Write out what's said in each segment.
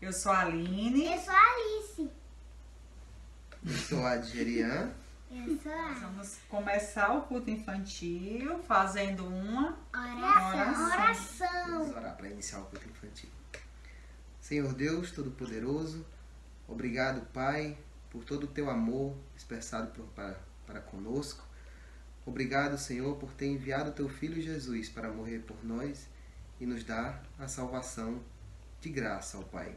Eu sou a Aline. Eu sou a Alice. Eu sou a Adjerian. Eu sou a Vamos começar o culto infantil fazendo uma oração. Vamos orar para iniciar o culto infantil. Senhor Deus Todo-Poderoso, obrigado, Pai, por todo o teu amor expressado para conosco. Obrigado, Senhor, por ter enviado o teu Filho Jesus para morrer por nós e nos dar a salvação de graça, ó Pai.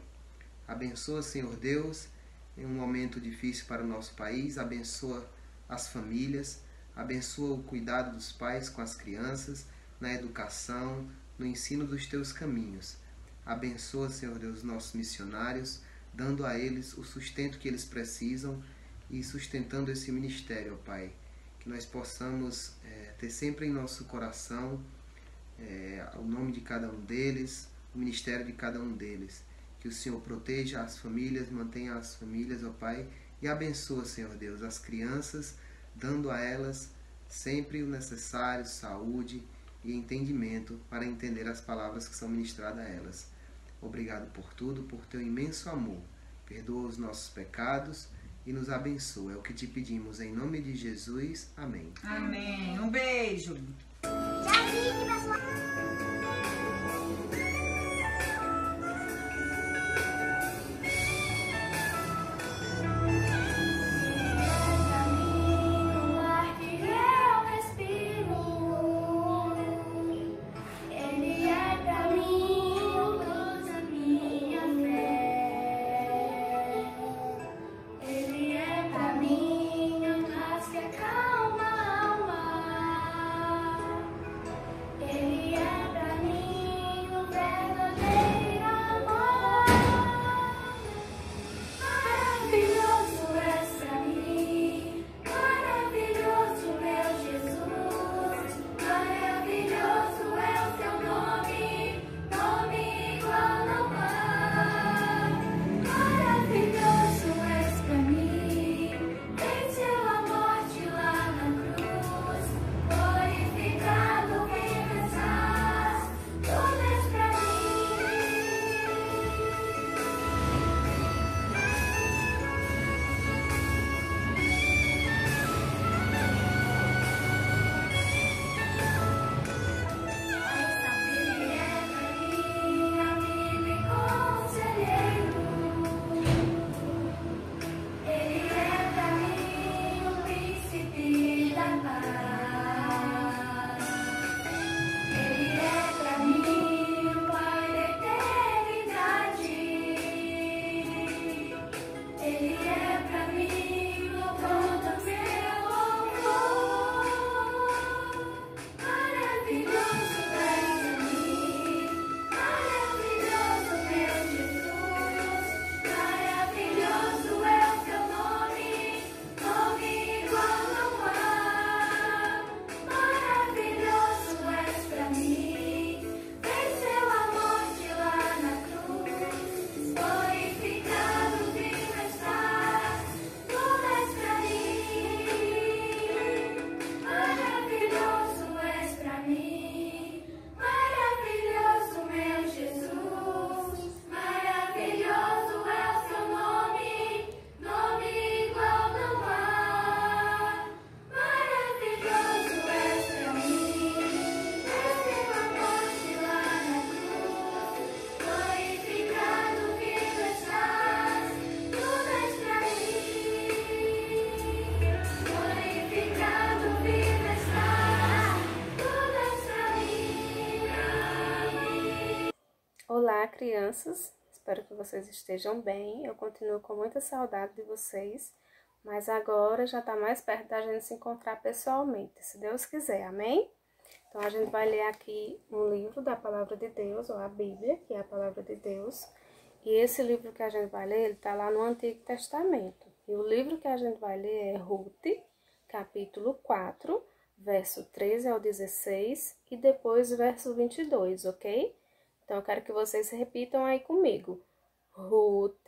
Abençoa, Senhor Deus, em um momento difícil para o nosso país, abençoa as famílias, abençoa o cuidado dos pais com as crianças, na educação, no ensino dos teus caminhos. Abençoa, Senhor Deus, nossos missionários, dando a eles o sustento que eles precisam e sustentando esse ministério, ó Pai. Que nós possamos ter sempre em nosso coração o nome de cada um deles, o ministério de cada um deles. Que o Senhor proteja as famílias, mantenha as famílias, ó Pai, e abençoa, Senhor Deus, as crianças, dando a elas sempre o necessário, saúde e entendimento para entender as palavras que são ministradas a elas. Obrigado por tudo, por teu imenso amor. Perdoa os nossos pecados e nos abençoa. É o que te pedimos em nome de Jesus. Amém. Amém. Um beijo. Tchauzinho, pessoal. Olá, crianças! Espero que vocês estejam bem. Eu continuo com muita saudade de vocês, mas agora já está mais perto da gente se encontrar pessoalmente, se Deus quiser, amém? Então, a gente vai ler aqui um livro da Palavra de Deus, ou a Bíblia, que é a Palavra de Deus. E esse livro que a gente vai ler, ele está lá no Antigo Testamento. E o livro que a gente vai ler é Ruth, capítulo 4, verso 13 ao 16 e depois verso 22, ok? Então, eu quero que vocês repitam aí comigo. Ruth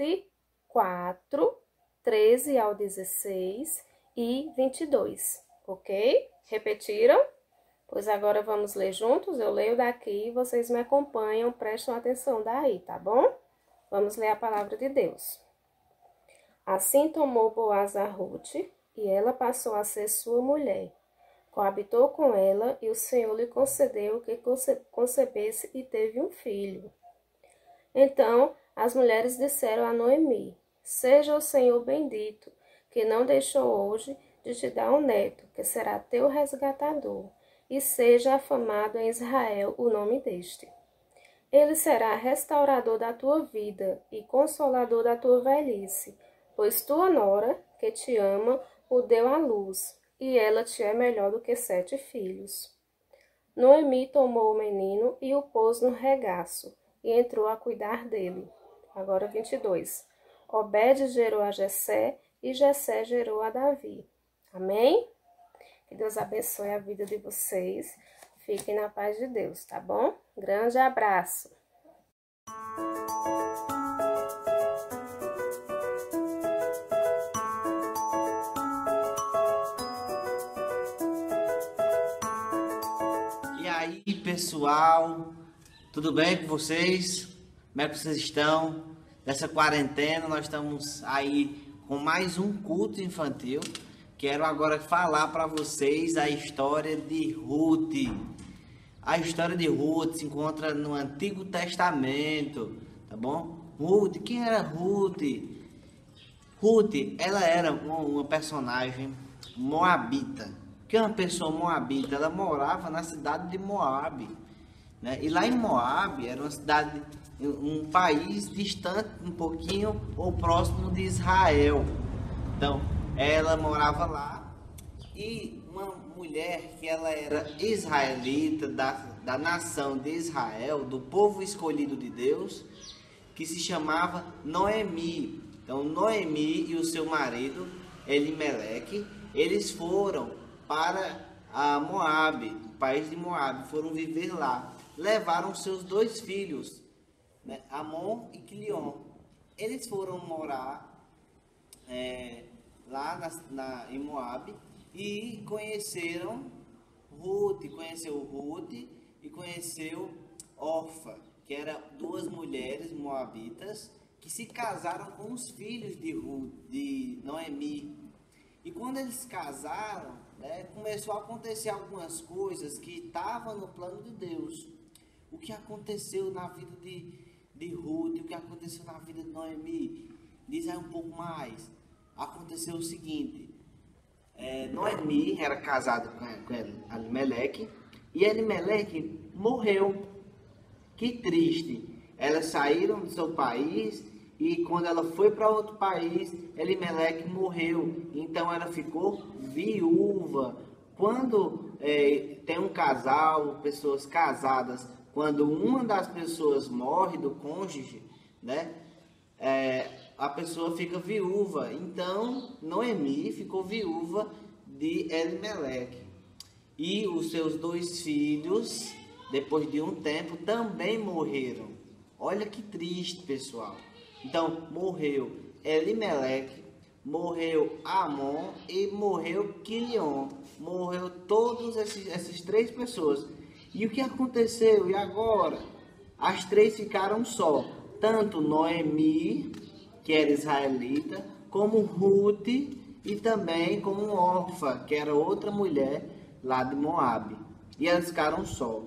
4, 13 ao 16 e 22, ok? Repetiram? Pois agora vamos ler juntos. Eu leio daqui e vocês me acompanham, prestam atenção daí, tá bom? Vamos ler a palavra de Deus. Assim tomou Boaz a Ruth, e ela passou a ser sua mulher. Coabitou com ela, e o Senhor lhe concedeu que concebesse e teve um filho. Então as mulheres disseram a Noemi: Seja o Senhor bendito, que não deixou hoje de te dar um neto, que será teu resgatador, e seja afamado em Israel o nome deste. Ele será restaurador da tua vida e consolador da tua velhice, pois tua nora, que te ama, o deu à luz, e ela te é melhor do que 7 filhos. Noemi tomou o menino e o pôs no regaço, e entrou a cuidar dele. Agora 22. Obed gerou a Jessé, e Jessé gerou a Davi. Amém? Que Deus abençoe a vida de vocês. Fiquem na paz de Deus, tá bom? Grande abraço! E aí, pessoal, tudo bem com vocês? Como é que vocês estão? Nessa quarentena, nós estamos aí com mais um culto infantil. Quero agora falar para vocês a história de Ruth. A história de Ruth se encontra no Antigo Testamento, tá bom? Ruth, quem era Ruth? Ruth, ela era uma personagem moabita. Que é uma pessoa moabita? Ela morava na cidade de Moabe, né? E lá em Moabe era uma cidade, um país distante um pouquinho ou próximo de Israel. Então, ela morava lá, e uma mulher que ela era israelita, da nação de Israel, do povo escolhido de Deus, que se chamava Noemi. Então, Noemi e o seu marido, Elimeleque, eles foram para a Moabe, o país de Moabe, foram viver lá. Levaram seus 2 filhos, né, Amon e Quilion. Eles foram morar lá em Moabe e conheceu Ruth e conheceu Orfa, que eram 2 mulheres moabitas que se casaram com os filhos de Noemi. E quando eles casaram, né, começou a acontecer algumas coisas que estavam no plano de Deus. O que aconteceu na vida de Ruth, o que aconteceu na vida de Noemi? Diz aí um pouco mais. Aconteceu o seguinte: Noemi era casada com Elimeleque, e Elimeleque morreu. Que triste. Elas saíram do seu país, e quando ela foi para outro país, Elimeleque morreu. Então ela ficou viúva. Quando tem um casal, pessoas casadas, quando uma das pessoas morre, do cônjuge, né, a pessoa fica viúva. Então Noemi ficou viúva de Elimeleque. E os seus 2 filhos, depois de um tempo, também morreram. Olha que triste, pessoal. Então morreu Elimeleque, morreu Amon e morreu Quilion. Morreu todos essas 3 pessoas. E o que aconteceu? E agora? As 3 ficaram só. Tanto Noemi, que era israelita, como Ruth e também como Orfa, que era outra mulher lá de Moabe. E elas ficaram só.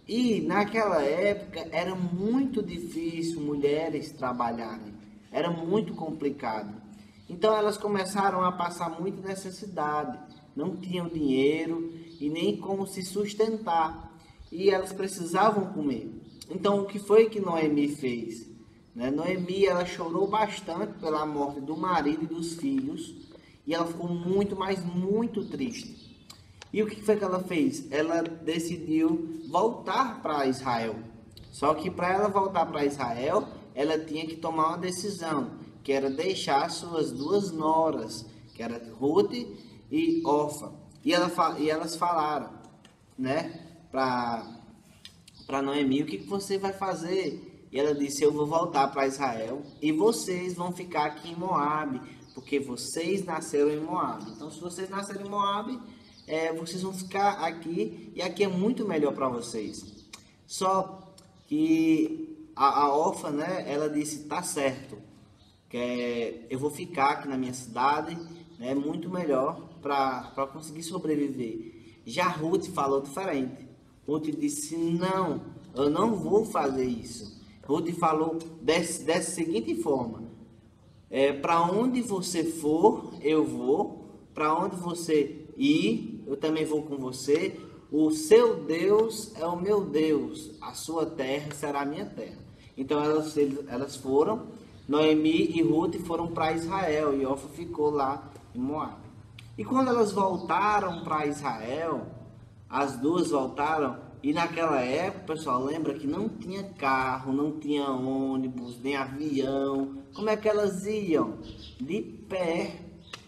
E naquela época era muito difícil mulheres trabalharem. Era muito complicado. Então elas começaram a passar muita necessidade. Não tinham dinheiro e nem como se sustentar. E elas precisavam comer. Então o que foi que Noemi fez? Noemi, ela chorou bastante pela morte do marido e dos filhos. E ela ficou muito triste. E o que foi que ela fez? Ela decidiu voltar para Israel. Só que para ela voltar para Israel, ela tinha que tomar uma decisão, que era deixar suas 2 noras, que era Ruth e Orfa. E elas falaram, né, para Noemi: o que você vai fazer? E ela disse: eu vou voltar para Israel e vocês vão ficar aqui em Moabe, porque vocês nasceram em Moabe. Então, se vocês nasceram em Moabe, vocês vão ficar aqui, e aqui é muito melhor para vocês. Só que a órfã, né, ela disse, tá certo, eu vou ficar aqui na minha cidade, né, muito melhor para conseguir sobreviver. Já Ruth falou diferente. Ruth disse, não, eu não vou fazer isso. Ruth falou dessa seguinte forma, para onde você for, eu vou, para onde você ir, eu também vou com você, o seu Deus é o meu Deus, a sua terra será a minha terra. Então elas foram, Noemi e Ruth foram para Israel, e Orfa ficou lá em Moab. E quando elas voltaram para Israel, as duas voltaram, e naquela época, pessoal, lembra que não tinha carro, não tinha ônibus, nem avião. Como é que elas iam? De pé,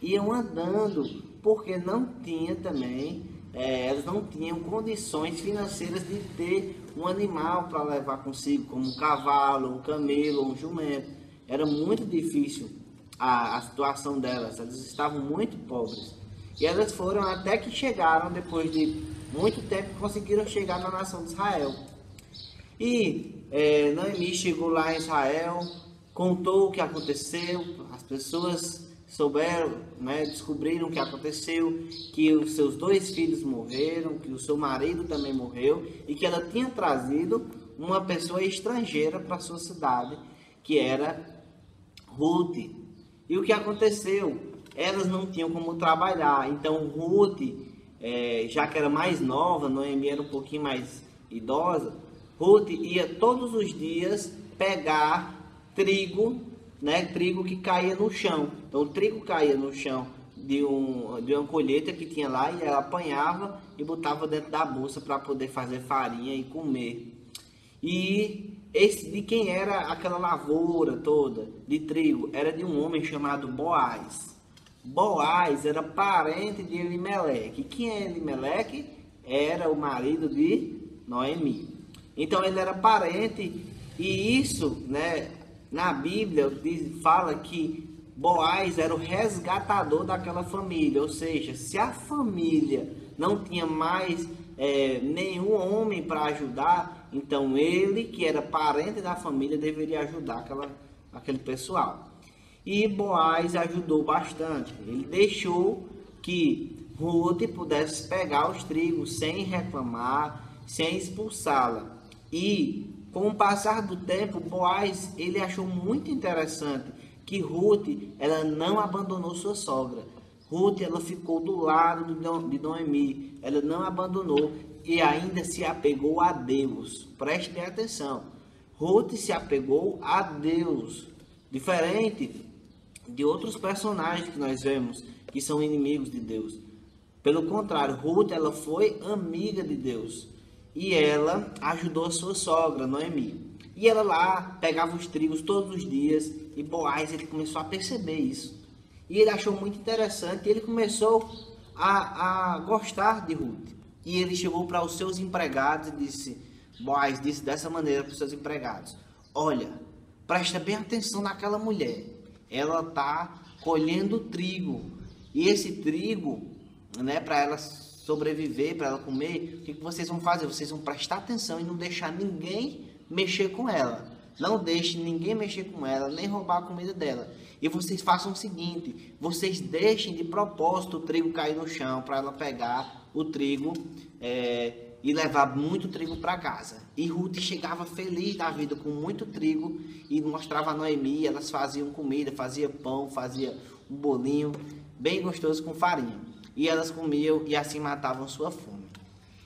iam andando, porque não tinha também, elas não tinham condições financeiras de ter um animal para levar consigo, como um cavalo, um camelo, um jumento. Era muito difícil a situação delas, elas estavam muito pobres. E elas foram até que chegaram, depois de muito tempo, conseguiram chegar na nação de Israel. E Noemi chegou lá em Israel, contou o que aconteceu, as pessoas souberam, né, descobriram o que aconteceu, que os seus 2 filhos morreram, que o seu marido também morreu, e que ela tinha trazido uma pessoa estrangeira para a sua cidade, que era Ruth. E o que aconteceu? Elas não tinham como trabalhar, então Ruth, já que era mais nova, Noemi era um pouquinho mais idosa, Ruth ia todos os dias pegar trigo, né, trigo que caía no chão. Então o trigo caía no chão de uma colheita que tinha lá, e ela apanhava e botava dentro da bolsa para poder fazer farinha e comer. E de quem era aquela lavoura toda de trigo? Era de um homem chamado Boaz. Boaz era parente de Elimeleque. Quem é Elimeleque? Era o marido de Noemi. Então ele era parente, e isso, né, na Bíblia fala que Boaz era o resgatador daquela família. Ou seja, se a família não tinha mais nenhum homem para ajudar, então ele, que era parente da família, deveria ajudar aquele pessoal. E Boaz ajudou bastante. Ele deixou que Ruth pudesse pegar os trigos sem reclamar, sem expulsá-la. E com o passar do tempo, Boaz, ele achou muito interessante que Ruth, ela não abandonou sua sogra. Ruth, ela ficou do lado de Noemi, ela não abandonou e ainda se apegou a Deus. Preste bem atenção. Ruth se apegou a Deus, diferente de outros personagens que nós vemos que são inimigos de Deus. Pelo contrário, Ruth, ela foi amiga de Deus e ela ajudou a sua sogra, Noemi. E ela lá pegava os trigos todos os dias, e Boaz, ele começou a perceber isso. E ele achou muito interessante, e ele começou a gostar de Ruth. E ele chegou para os seus empregados e disse, Boaz disse dessa maneira para os seus empregados: olha, presta bem atenção naquela mulher. Ela está colhendo trigo. E esse trigo, né, para ela sobreviver, para ela comer, o que vocês vão fazer? Vocês vão prestar atenção e não deixar ninguém mexer com ela. Não deixe ninguém mexer com ela, nem roubar a comida dela. E vocês façam o seguinte, vocês deixem de propósito o trigo cair no chão, para ela pegar o trigo e levar muito trigo para casa. E Ruth chegava feliz da vida com muito trigo e mostrava a Noemi. Elas faziam comida, fazia pão, fazia um bolinho bem gostoso com farinha. E elas comiam e assim matavam sua fome.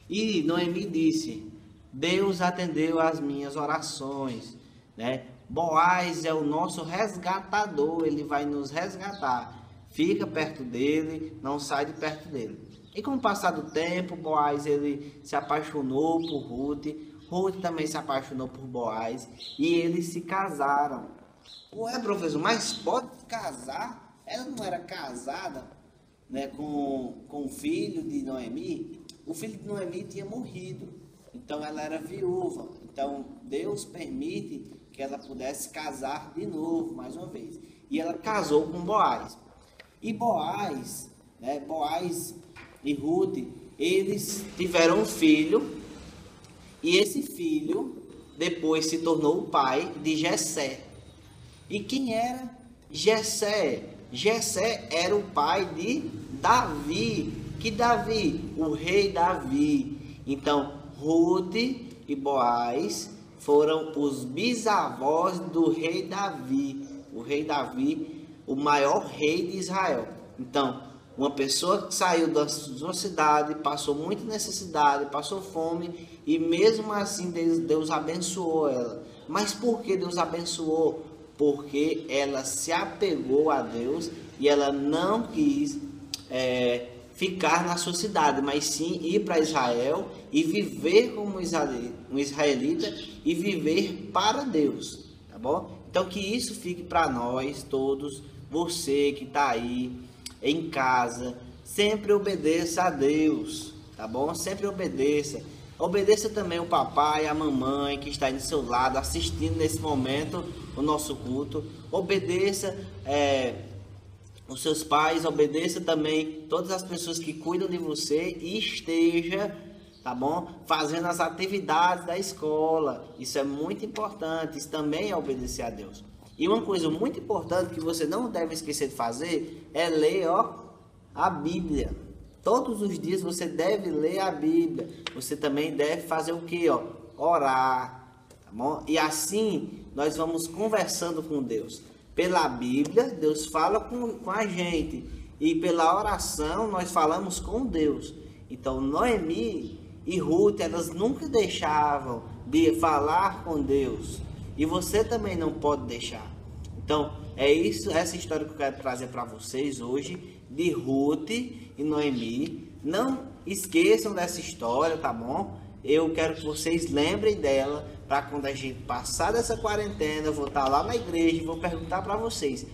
E Noemi disse: Deus atendeu às minhas orações, né? Boaz é o nosso resgatador, ele vai nos resgatar. Fica perto dele, não sai de perto dele. E com o passar do tempo, Boaz, ele se apaixonou por Ruth. Ruth também se apaixonou por Boaz e eles se casaram. Ué, professor, mas pode casar? Ela não era casada, né, com o filho de Noemi? O filho de Noemi tinha morrido, então ela era viúva. Então Deus permite que ela pudesse casar de novo, mais uma vez. E ela casou com Boaz. E Boaz, né, Boaz e Ruth, eles tiveram um filho. E esse filho, depois se tornou o pai de Jessé. E quem era Jessé? Jessé era o pai de Davi. Que Davi? O rei Davi. Então, Ruth e Boaz foram os bisavós do rei Davi. O rei Davi, o maior rei de Israel. Então, uma pessoa que saiu da sua cidade, passou muita necessidade, passou fome, e mesmo assim Deus abençoou ela. Mas por que Deus abençoou? Porque ela se apegou a Deus e ela não quis ficar na sua cidade, mas sim ir para Israel e viver como um israelita e viver para Deus, tá bom? Então que isso fique para nós todos, você que está aí em casa, sempre obedeça a Deus, tá bom? Sempre obedeça. Obedeça também o papai, a mamãe que está aí do seu lado, assistindo nesse momento o nosso culto. Obedeça os seus pais, obedeça também todas as pessoas que cuidam de você e esteja, tá bom? Fazendo as atividades da escola. Isso é muito importante, isso também é obedecer a Deus. E uma coisa muito importante que você não deve esquecer de fazer é ler, a Bíblia. Todos os dias você deve ler a Bíblia. Você também deve fazer o quê? Orar, tá bom? E assim nós vamos conversando com Deus. Pela Bíblia, Deus fala com a gente. E pela oração, nós falamos com Deus. Então, Noemi e Ruth, elas nunca deixavam de falar com Deus. E você também não pode deixar. Então, é isso, essa história que eu quero trazer para vocês hoje, de Ruth e Noemi. Não esqueçam dessa história, tá bom? Eu quero que vocês lembrem dela, para quando a gente passar dessa quarentena, eu vou estar lá na igreja e vou perguntar para vocês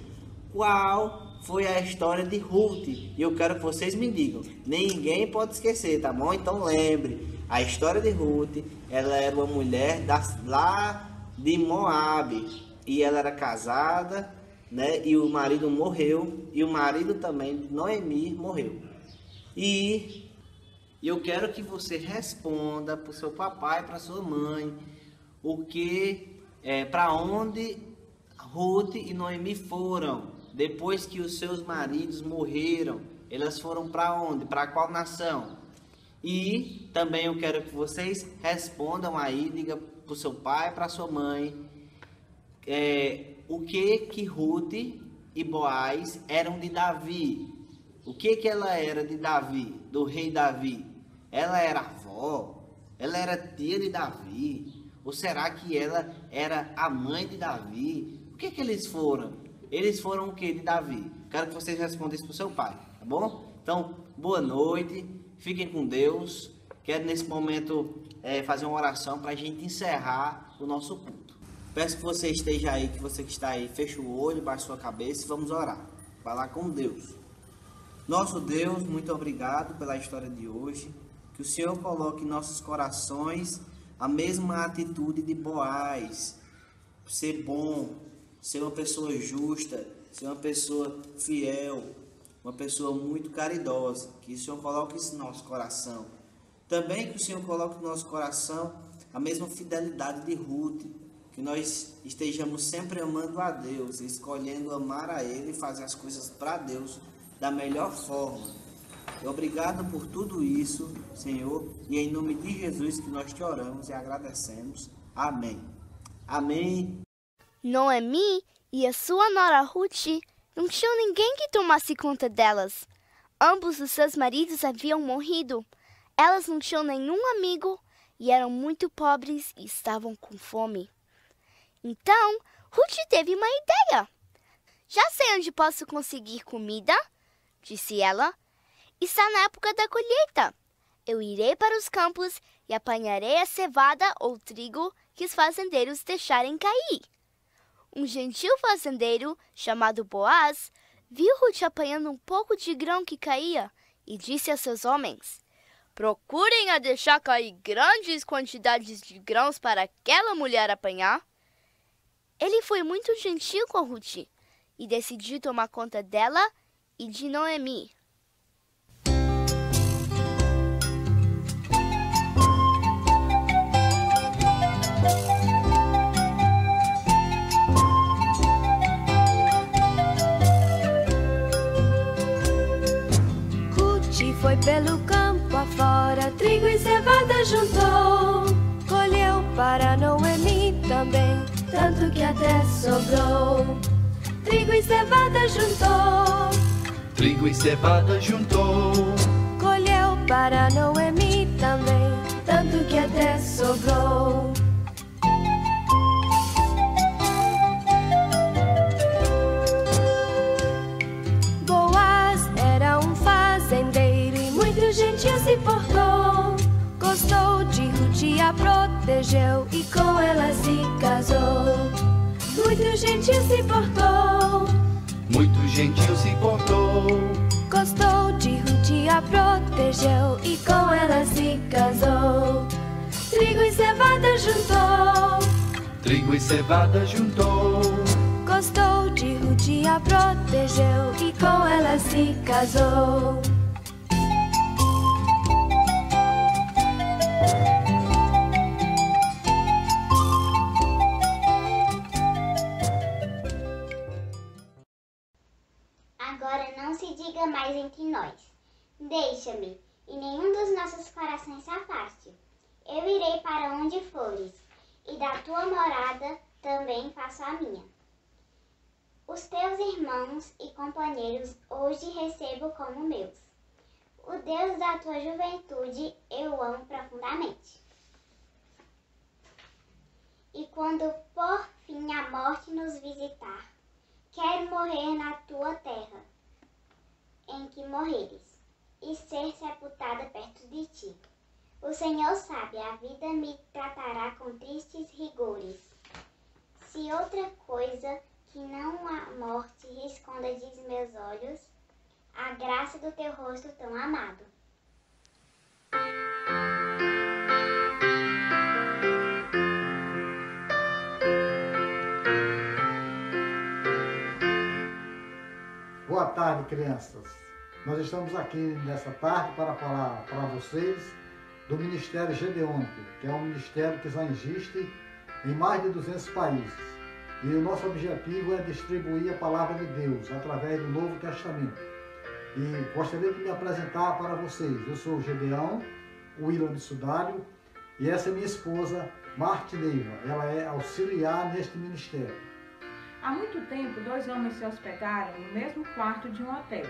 qual foi a história de Ruth. E eu quero que vocês me digam. Ninguém pode esquecer, tá bom? Então lembre, a história de Ruth, ela era uma mulher lá de Moabe. E ela era casada, né? E o marido morreu. E o marido também de Noemi morreu. E eu quero que você responda para o seu papai, para sua mãe, para onde Ruth e Noemi foram depois que os seus maridos morreram. Elas foram para onde? Para qual nação? E também eu quero que vocês respondam aí, diga para o seu pai, para sua mãe, o que Ruth e Boaz eram de Davi. O que ela era de Davi, do rei Davi? Ela era avó? Ela era tia de Davi? Ou será que ela era a mãe de Davi? O que eles foram? Eles foram o que de Davi? Quero que vocês respondam isso para o seu pai, tá bom? Então, boa noite, fiquem com Deus. Quero nesse momento fazer uma oração para a gente encerrar o nosso culto. Peço que você esteja aí, que você que está aí, feche o olho, baixe sua cabeça e vamos orar. Falar com Deus. Nosso Deus, muito obrigado pela história de hoje. Que o Senhor coloque em nossos corações a mesma atitude de Boaz. Ser bom, ser uma pessoa justa, ser uma pessoa fiel, uma pessoa muito caridosa. Que o Senhor coloque isso no nosso coração. Também que o Senhor coloque no nosso coração a mesma fidelidade de Ruth. Que nós estejamos sempre amando a Deus, escolhendo amar a Ele e fazer as coisas para Deus da melhor forma. Obrigado por tudo isso, Senhor, e em nome de Jesus que nós te oramos e agradecemos. Amém. Amém. Noemi e a sua nora Ruth não tinham ninguém que tomasse conta delas. Ambos os seus maridos haviam morrido. Elas não tinham nenhum amigo e eram muito pobres e estavam com fome. Então, Ruth teve uma ideia. Já sei onde posso conseguir comida, disse ela. Está na época da colheita. Eu irei para os campos e apanharei a cevada ou trigo que os fazendeiros deixarem cair. Um gentil fazendeiro, chamado Boaz, viu Ruth apanhando um pouco de grão que caía e disse a seus homens: procurem a deixar cair grandes quantidades de grãos para aquela mulher apanhar. Ele foi muito gentil com Ruth e decidiu tomar conta dela e de Noemi. foi pelo campo afora, trigo e cevada juntou. Colheu para Noemi também, tanto que até sobrou. Trigo e cevada juntou. Trigo e cevada juntou. Colheu para Noemi também, tanto que até sobrou. Boaz era um fazendeiro e muito gentil se portou. Gostou de Ruth e a protegeu e com ela se casou. Muito gentil se portou. Muito gentil se portou. Gostou de Ruth e a protegeu e com ela se casou. Trigo e cevada juntou. Trigo e cevada juntou. Gostou de Ruth e a protegeu e com ela se casou. Agora não se diga mais entre nós. Deixa-me, e nenhum dos nossos corações se afaste. Eu irei para onde fores, e da tua morada também faço a minha. Os teus irmãos e companheiros hoje recebo como meus. O Deus da tua juventude eu amo profundamente. E quando por fim a morte nos visitar, quero morrer na tua terra, em que morreres, e ser sepultada perto de ti. O Senhor sabe, a vida me tratará com tristes rigores. Se outra coisa que não a morte esconda de meus olhos, a graça do teu rosto tão amado. Boa tarde, crianças. Nós estamos aqui nessa tarde para falar para vocês do Ministério Gedeônico, que é um ministério que já existe em mais de 200 países. E o nosso objetivo é distribuir a palavra de Deus através do Novo Testamento. E gostaria de me apresentar para vocês. Eu sou o Gedeão William Sudário e essa é minha esposa, Martineiva. Ela é auxiliar neste ministério. Há muito tempo, 2 homens se hospedaram no mesmo quarto de um hotel.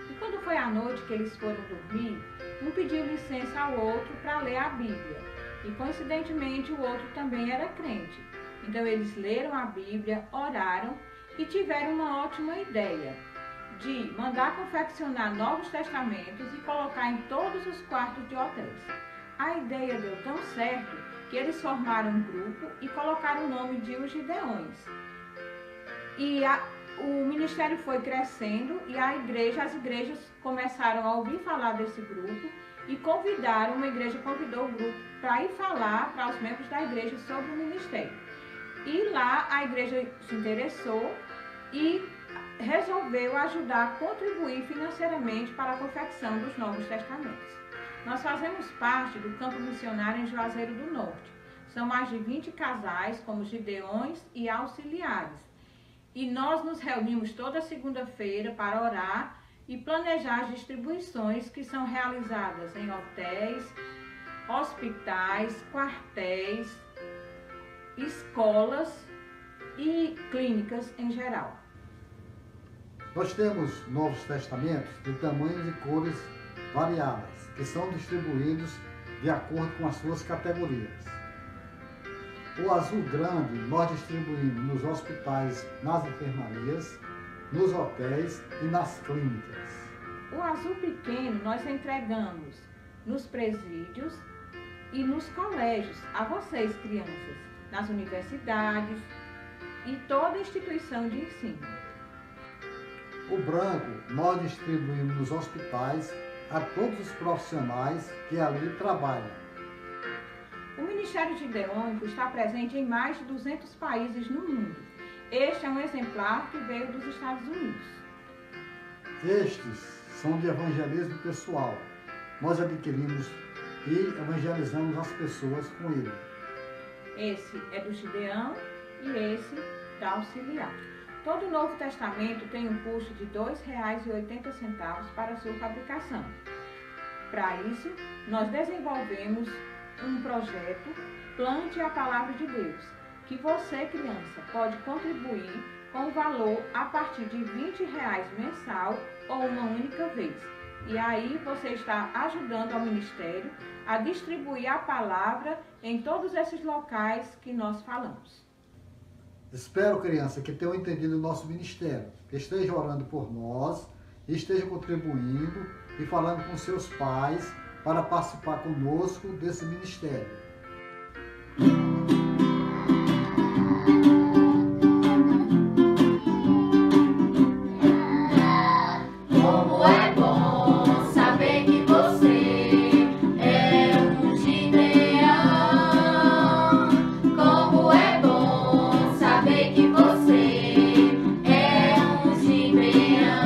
E quando foi à noite que eles foram dormir, um pediu licença ao outro para ler a Bíblia. E coincidentemente o outro também era crente. Então eles leram a Bíblia, oraram e tiveram uma ótima ideia de mandar confeccionar Novos Testamentos e colocar em todos os quartos de hotéis. A ideia deu tão certo que eles formaram um grupo e colocaram o nome de Os Gideões. E o ministério foi crescendo e as igrejas começaram a ouvir falar desse grupo e uma igreja convidou o grupo para ir falar para os membros da igreja sobre o ministério. E lá a igreja se interessou e resolveu ajudar, contribuir financeiramente para a confecção dos Novos Testamentos. Nós fazemos parte do campo missionário em Juazeiro do Norte. São mais de 20 casais, como gideões e auxiliares. E nós nos reunimos toda segunda-feira para orar e planejar as distribuições que são realizadas em hotéis, hospitais, quartéis, escolas e clínicas em geral. Nós temos Novos Testamentos de tamanhos e cores variadas, que são distribuídos de acordo com as suas categorias. O azul grande nós distribuímos nos hospitais, nas enfermarias, nos hotéis e nas clínicas. O azul pequeno nós entregamos nos presídios e nos colégios, a vocês crianças, nas universidades e toda instituição de ensino. O branco nós distribuímos nos hospitais a todos os profissionais que ali trabalham. O Ministério Gideônico está presente em mais de 200 países no mundo. Este é um exemplar que veio dos Estados Unidos. Estes são de evangelismo pessoal. Nós adquirimos e evangelizamos as pessoas com ele. Esse é do Gideão e esse da Auxiliar. Todo o Novo Testamento tem um custo de R$ 2,80 para a sua fabricação. para isso, nós desenvolvemos um projeto Plante a Palavra de Deus, que você, criança, pode contribuir com o valor a partir de R$20 mensal ou uma única vez. E aí você está ajudando ao Ministério a distribuir a palavra em todos esses locais que nós falamos. Espero, criança, que tenham entendido o nosso ministério, que estejam orando por nós, e estejam contribuindo e falando com seus pais para participar conosco desse ministério. Como é bom saber que você é um Gideão. Como é bom saber que você é um Gideão.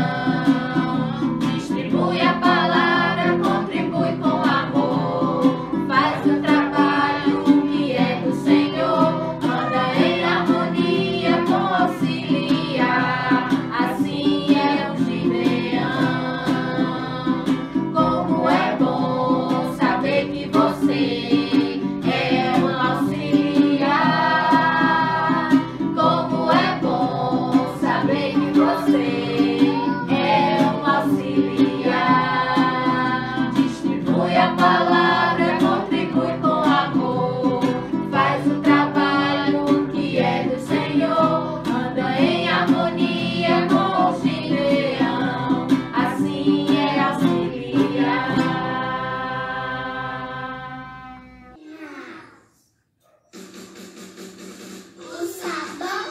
Distribui a palavra, contribui com amor, faz o trabalho que é do Senhor, anda em harmonia com auxiliar. Assim é um Gideão. Como é bom saber que você é um auxiliar. Como é bom saber que você é um auxiliar. Distribui a palavra, contribui com amor, faz o trabalho que é do Senhor, anda em harmonia com o Gideão. Assim é auxiliar. O sabão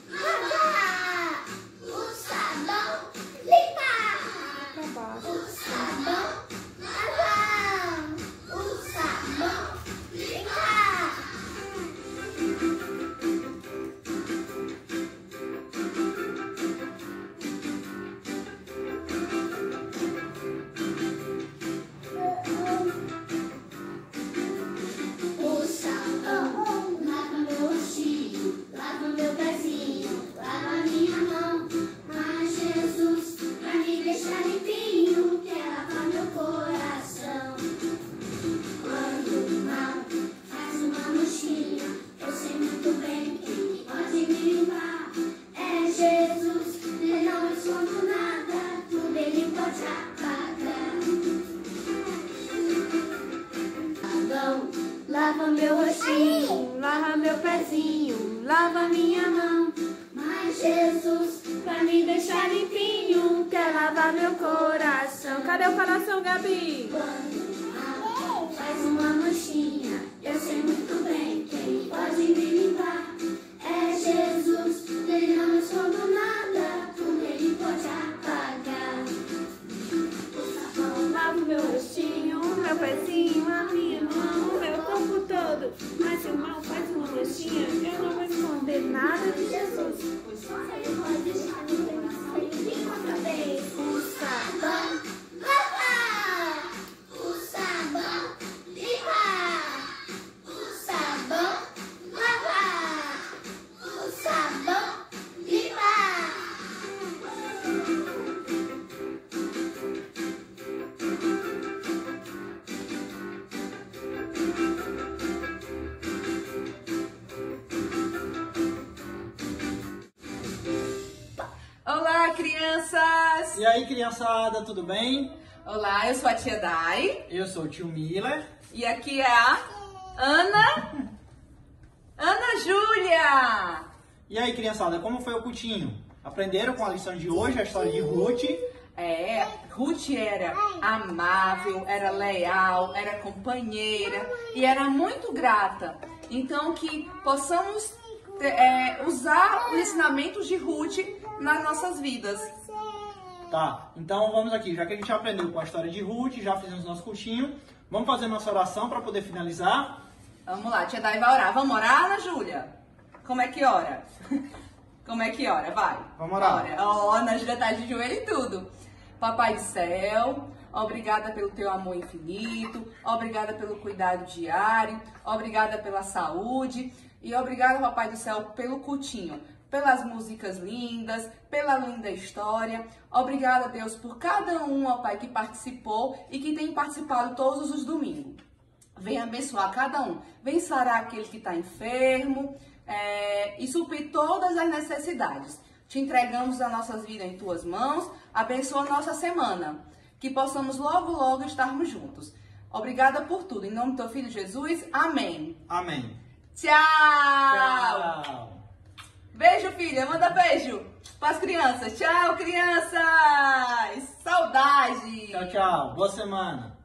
lavar, o sabão limpar, o sabão lavar, o sabão limpar. O sabão lava meu rostinho, lava meu pezinho, lava minha mão. Mas Jesus, pra me deixar limpinho, quer lavar meu coração. Quando mal faz uma manchinha, eu sei muito bem quem pode me limpar. É Jesus, eu não escondo nada, tudo ele pode apagar. Sabão, lava meu rostinho, lava meu pezinho, lava minha mão. Mas Jesus, pra me deixar limpinho, quer lavar meu coração. Cadê o coração, Gabi? Quando faz uma manchinha, eu sei muito bem quem pode me limpar. É Jesus, dele não escondo nada, tudo ele pode apagar. O sabão Lavo meu rostinho, meu pezinho, a minha mão, meu corpo todo. Mas se o mal faz uma manchinha, eu não vou esconder nada de Jesus. ele pode deixar no coração limpinho outra vez. O sabão lavar, o sabão limpar, o sabão lavar, o sabão limpar. Olá, crianças! E aí, criançada, tudo bem? Olá, eu sou a tia Dai. Eu sou o tio Miller. E aqui é a Ana Júlia. E aí, criançada, como foi o cultinho? Aprenderam com a lição de hoje a história de Ruth? Ruth era amável, era leal, era companheira e era muito grata. Então, que possamos usar os ensinamentos de Ruth nas nossas vidas. Tá, então vamos aqui. Já que a gente aprendeu com a história de Ruth, já fizemos nosso cultinho, vamos fazer nossa oração para poder finalizar? Vamos lá, tia Dai vai orar. Vamos orar, Ana Júlia? Como é que ora? Como é que ora? Vai. Vamos orar. Ora. Ó, Ana Júlia tá de joelho e tudo. Papai do céu, obrigada pelo teu amor infinito, obrigada pelo cuidado diário, obrigada pela saúde e obrigada, Papai do céu, pelo cultinho. pelas músicas lindas, pela linda história. Obrigada, Deus, por cada um, ó Pai, que participou e que tem participado todos os domingos. Vem abençoar cada um. Vem sarar aquele que está enfermo e suprir todas as necessidades. Te entregamos as nossas vidas em Tuas mãos. Abençoa a nossa semana. Que possamos logo, logo estarmos juntos. Obrigada por tudo. Em nome do Teu Filho Jesus. Amém. Amém. Tchau. Tchau. Beijo, filha. Manda beijo para as crianças. Tchau, crianças. Saudade. Tchau, tchau. Boa semana.